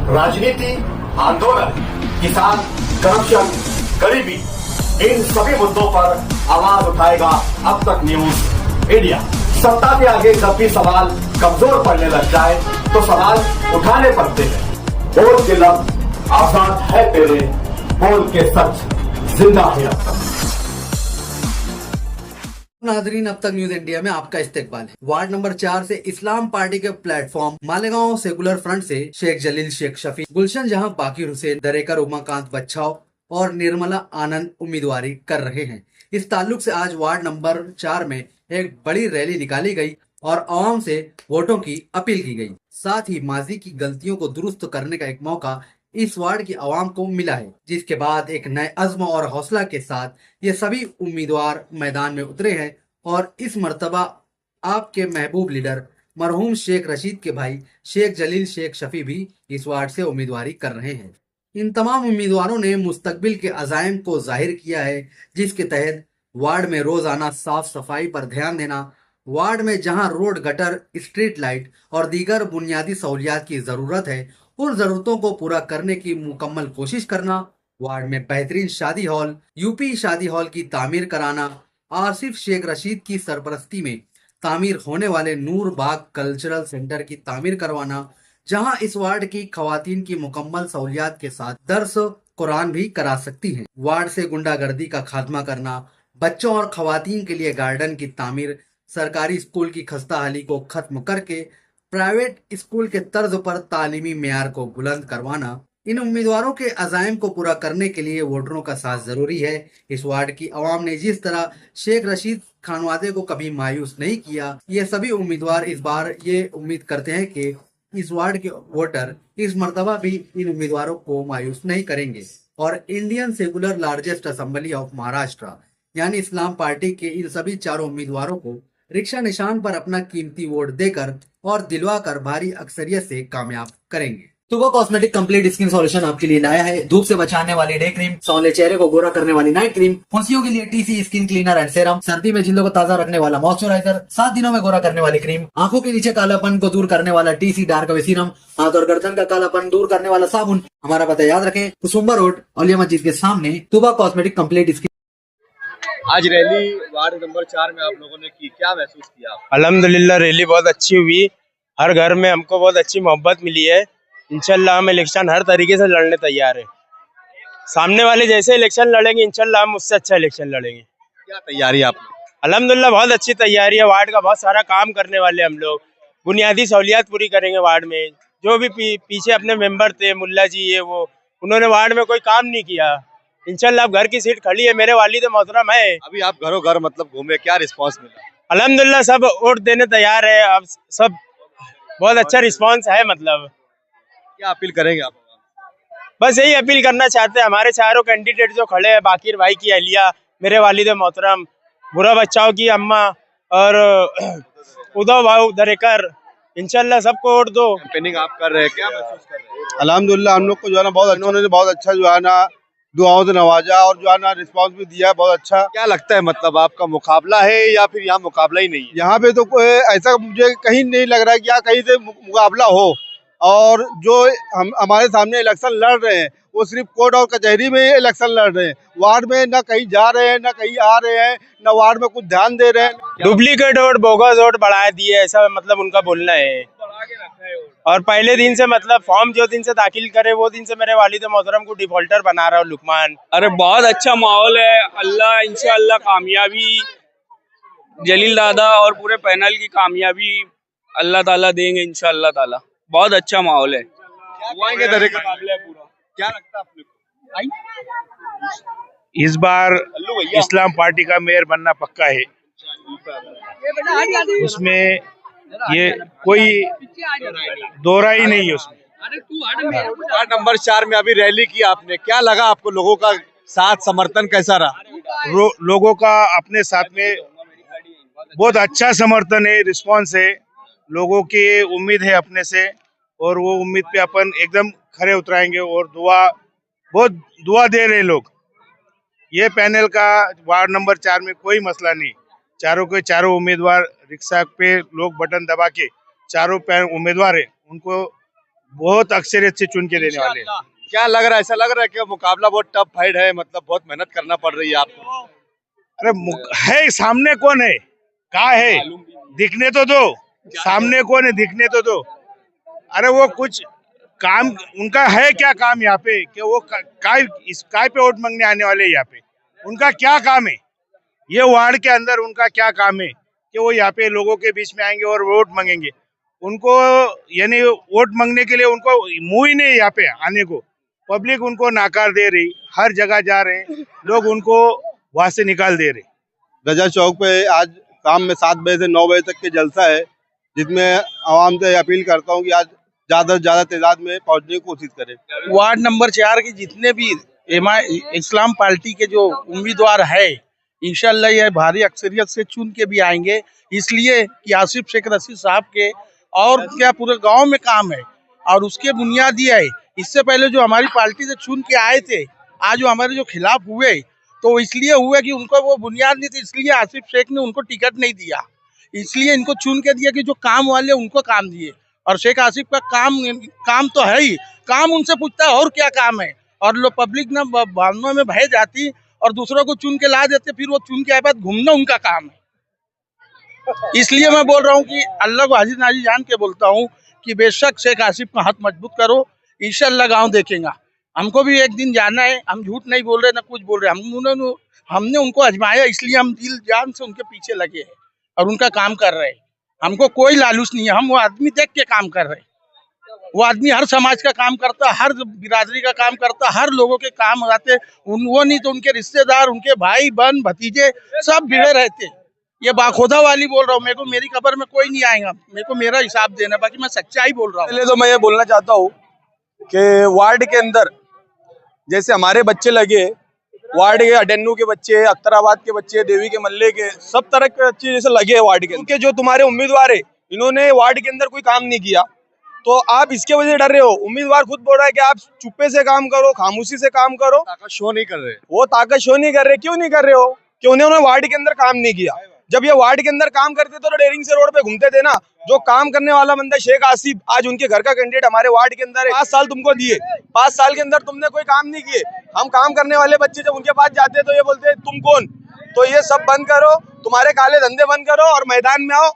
राजनीति, आंदोलन, किसान, करप्शन, गरीबी, इन सभी मुद्दों पर आवाज उठाएगा अब तक न्यूज इंडिया। सत्ता के आगे जब भी सवाल कमजोर पड़ने लग जाए तो सवाल उठाने पड़ते हैं। बोल के लफ्ज आजाद है तेरे, बोल के सच जिंदा है अब तक। नाजरीन, अब तक न्यूज इंडिया में आपका इस्तकबाल है। वार्ड नंबर 4 से इस्लाम पार्टी के प्लेटफॉर्म मालेगांव सेकुलर फ्रंट से शेख जलील शेख शफी, गुलशन जहां बाकिर हुसैन, दरेकर उमाकांत बच्छाव और निर्मला आनंद उम्मीदवारी कर रहे हैं। इस ताल्लुक से आज वार्ड नंबर 4 में एक बड़ी रैली निकाली गई और आवाम से वोटों की अपील की गई। साथ ही माजी की गलतियों को दुरुस्त करने का एक मौका इस वार्ड की आवाम को मिला है, जिसके बाद एक नए अज़्म और हौसला के साथ ये सभी उम्मीदवार मैदान में उतरे हैं और इस मर्तबा आपके महबूब लीडर मरहूम शेख रशीद के भाई शेख जलील शेख शफी भी इस वार्ड से उम्मीदवारी कर रहे हैं। इन तमाम उम्मीदवारों ने मुस्तकबिल के अज़ाइम को जाहिर किया है, जिसके तहत वार्ड में रोजाना साफ सफाई पर ध्यान देना, वार्ड में जहां रोड, गटर, स्ट्रीट लाइट और दीगर बुनियादी सहूलियात की जरूरत है, उन जरूरतों को पूरा करने की मुकम्मल कोशिश करना, वार्ड में बेहतरीन शादी हॉल, यूपी शादी हॉल की तामीर कराना, आसिफ शेख रशीद की सरपरस्ती में तामीर होने वाले नूर बाग कल्चरल सेंटर की तामीर करवाना, जहां इस वार्ड की खवातीन की मुकम्मल सहूलियात के साथ दर्स कुरान भी करा सकती हैं। वार्ड से गुंडागर्दी का खात्मा करना, बच्चों और खवातीन के लिए गार्डन की तामीर, सरकारी स्कूल की खस्ताहाली को खत्म करके प्राइवेट स्कूल के तर्ज पर तालीमी मेयार को बुलंद करवाना। इन उम्मीदवारों के अज़ाइम को पूरा करने के लिए वोटरों का साथ जरूरी है। इस वार्ड की आवाम ने जिस तरह शेख रशीद खानवादे को कभी मायूस नहीं किया, ये सभी उम्मीदवार इस बार ये उम्मीद करते हैं कि इस वार्ड के वोटर इस मर्तबा भी इन उम्मीदवारों को मायूस नहीं करेंगे और Indian secular largest assembly of Maharashtra यानी इस्लाम पार्टी के इन सभी चारों उम्मीदवारों को रिक्शा निशान पर अपना कीमती वोट देकर और दिलवा कर भारी अक्सरियत से कामयाब करेंगे। तुगो कॉस्मेटिक कंप्लीट स्किन सॉल्यूशन आपके लिए लाया है धूप से बचाने वाली डे क्रीम, सौंदर्य चेहरे को गोरा करने वाली नाइट क्रीम, फुंसियों के लिए TC skin cleaner and serum, सर्दी में जिल्दों को ताजा रखने वाला मॉइस्चराइजर, 7 दिनों में गोरा करने वाली क्रीम, आंखों के नीचे कालापन को दूर करने वाला टीसी डार्क सीरम, हाथ और गर्दन का कालापन दूर करने वाला साबुन। हमारा पता याद रखें, कुसुम्बा रोड, औलिया मस्जिद के सामने, तुबा कॉस्मेटिक कंप्लीट स्किन। आज रैली वार्ड नंबर 4 में आप लोगों ने की, क्या महसूस किया आप? अल्हम्दुलिल्लाह रैली बहुत अच्छी हुई। हर घर में हमको बहुत अच्छी मोहब्बत मिली है। इंशाल्लाह हम इलेक्शन हर तरीके से लड़ने तैयार है। सामने वाले जैसे इलेक्शन लड़ेंगे इंशाल्लाह हम उससे अच्छा इलेक्शन लड़ेंगे। क्या तैयारी आप? अल्हम्दुलिल्लाह बहुत अच्छी तैयारी है। वार्ड का बहुत सारा काम करने वाले हम लोग, बुनियादी सहूलियात पूरी करेंगे। वार्ड में जो भी पीछे अपने मेंबर थे, मुल्ला जी ये वो, उन्होंने वार्ड में कोई काम नहीं किया। इंशाल्लाह अब घर की सीट खड़ी है, मेरे वालिद मोहतरम है। अभी आप घरों घर मतलब घूमे, क्या रिस्पांस मिला? अल्हम्दुलिल्लाह सब वोट देने तैयार है। अब सब बहुत अच्छा रिस्पांस है। मतलब क्या अपील करेंगे आप? बस यही अपील करना चाहते हैं, हमारे चारों कैंडिडेट जो खड़े हैं, बाकिर भाई की अहलिया, मेरे वालिद मोहतरम, बुरा बच्चाओं की अम्मा और उदो भाऊ दरेकर, इंशाल्लाह सबको वोट दो। कैंपेनिंग आप कर रहे हैं, क्या महसूस कर रहे हैं? अल्हम्दुलिल्लाह हम लोग को जो है ना बहुत इन्होंने बहुत अच्छा जो है ना दुआओं से नवाजा और जो है ना रिस्पांस भी दिया है बहुत अच्छा। क्या लगता है मतलब आपका मुकाबला है या फिर यहाँ मुकाबला ही नहीं है? यहाँ पे तो कोई ऐसा मुझे कहीं नहीं लग रहा है कि यहाँ कहीं से मुकाबला हो। और जो हम हमारे सामने इलेक्शन लड़ रहे हैं वो सिर्फ कोर्ट और कचहरी में इलेक्शन लड़ रहे हैं। वार्ड में ना कहीं जा रहे हैं, ना कहीं आ रहे हैं, ना वार्ड में कुछ ध्यान दे रहे हैं। डुप्लीकेट वोट, बोगस वोट बढ़ा दिए, ऐसा मतलब उनका बोलना है। और पहले दिन से मतलब फॉर्म जो दिन से दाखिल करे वो दिन से मेरे वालिद मोहतरम को डिफॉल्टर बना रहा हूँ लुकमान। अरे बहुत अच्छा माहौल है। अल्लाह इंशाअल्लाह कामयाबी, जलील दादा और पूरे पैनल की कामयाबी अल्लाह ताला देंगे इंशाअल्लाह ताला। बहुत अच्छा माहौल है। क्या लगता है आप लोग को? इस बार इस्लाम पार्टी का मेयर बनना पक्का है। उसमें ये कोई दोहरा ही नहीं है उसमें। वार्ड नंबर 4 में अभी रैली की आपने, क्या लगा आपको? लोगों का साथ समर्थन कैसा रहा? लोगों का अपने साथ में बहुत अच्छा समर्थन है, रिस्पांस है। लोगों की उम्मीद है अपने से और वो उम्मीद पे अपन एकदम खरे उतराएंगे और बहुत दुआ दे रहे लोग। ये पैनल का वार्ड नंबर 4 में कोई मसला नहीं। चारों के चारों उम्मीदवार रिक्शा पे लोग बटन दबा के चारों उम्मीदवार है उनको बहुत अक्सरियत से चुन के देने वाले हैं। क्या लग रहा है, ऐसा लग रहा है कि मुकाबला बहुत टफ फाइट है, मतलब बहुत मेहनत करना पड़ रही है आपको? अरे है सामने कौन है, कहाँ है, दिखने तो दो, सामने कौन है दिखने तो दो। अरे वो कुछ काम उनका है क्या काम यहाँ पे कि वो काय पे वोट मांगने आने वाले हैं यहाँ पे, उनका क्या काम है, ये वार्ड के अंदर उनका क्या काम है कि वो यहाँ पे लोगों के बीच में आएंगे और वोट मांगेंगे। उनको यानी वोट मांगने के लिए उनको मुंह ही नहीं यहाँ पे आने को, पब्लिक उनको नाकार दे रही, हर जगह जा रहे हैं लोग, उनको वहां से निकाल दे रहे। गजा चौक पे आज शाम में 7 बजे से 9 बजे तक के जलसा है, जिसमें आवाम से अपील करता हूँ कि आज ज्यादा से ज्यादा तादाद में पहुंचने की कोशिश करें। वार्ड नंबर 4 के जितने भी इस्लाम पार्टी के जो उम्मीदवार है, इंशाल्लाह ये भारी अक्सरियत से चुन के भी आएंगे, इसलिए कि आसिफ शेख रशीद साहब के और क्या पूरे गांव में काम है और उसके बुनियादी है। इससे पहले जो हमारी पार्टी से चुन के आए थे, आज जो हमारे जो खिलाफ हुए, तो इसलिए हुए कि उनको वो बुनियाद नहीं थी, इसलिए आसिफ शेख ने उनको टिकट नहीं दिया, इसलिए इनको चुन के दिया कि जो काम वाले उनको काम दिए। और शेख आसिफ का काम तो है ही, काम उनसे पूछता है और क्या काम है, और लोग पब्लिक ना भावनाओं में बह जाती और दूसरों को चुन के ला देते, फिर वो चुन के आए बाद घूमना उनका काम है। इसलिए मैं बोल रहा हूँ कि अल्लाह को हाजिर नाजिर जान के बोलता हूँ कि बेशक शेख आसिफ का हाथ मजबूत करो, इंशाल्लाह गाँव देखेगा। हमको भी एक दिन जाना है, हम झूठ नहीं बोल रहे ना कुछ बोल रहे, हमने उनको आजमाया, इसलिए हम दिल जान से उनके पीछे लगे हैं और उनका काम कर रहे हैं। हमको कोई लालूच नहीं है, हम वो आदमी देख के काम कर रहे हैं। वो आदमी हर समाज का काम करता, हर बिरादरी का काम करता, हर लोगों के काम आते, वो नहीं तो उनके रिश्तेदार, उनके भाई बहन भतीजे सब भिड़े रहते। ये बाखुदा वाली बोल रहा हूँ, मेरे को मेरी खबर में कोई नहीं आएगा, मेरे को मेरा हिसाब देना, बाकी मैं सच्चाई बोल रहा हूँ। पहले तो मैं ये बोलना चाहता हूँ कि वार्ड के अंदर जैसे हमारे बच्चे लगे, वार्ड के अडेन्नू के बच्चे, अख्तराबाद के बच्चे, देवी के मल्ले के, सब तरह के बच्चे जैसे लगे हैं वार्ड के, क्योंकि जो तुम्हारे उम्मीदवार है इन्होंने वार्ड के अंदर कोई काम नहीं किया, तो आप इसके वजह से डर रहे हो। उम्मीदवार खुद बोल रहा है कि आप चुप्पे से काम करो, खामोशी से काम करो, ताकत शो नहीं कर रहे। वो ताकत शो नहीं कर रहे। क्यों नहीं कर रहे हो? कि उन्होंने वार्ड के अंदर काम नहीं किया। जब ये वार्ड के अंदर काम करते तो डेरिंग से रोड पे घूमते थे ना। जो काम करने वाला बंदा शेख आसिफ, आज उनके घर का कैंडिडेट हमारे वार्ड के अंदर है। 5 साल तुमको दिए, 5 साल के अंदर तुमने कोई काम नहीं किए। हम काम करने वाले बच्चे जब उनके पास जाते तो ये बोलते तुम कौन? तो ये सब बंद करो, तुम्हारे काले धंधे बंद करो और मैदान में आओ।